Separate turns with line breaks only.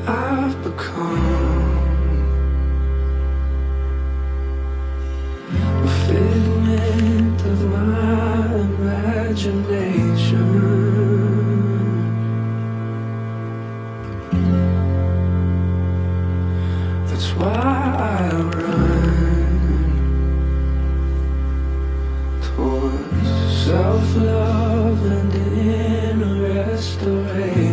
I've become a figment of my imagination. That's why I run towards self-love and inner restoration.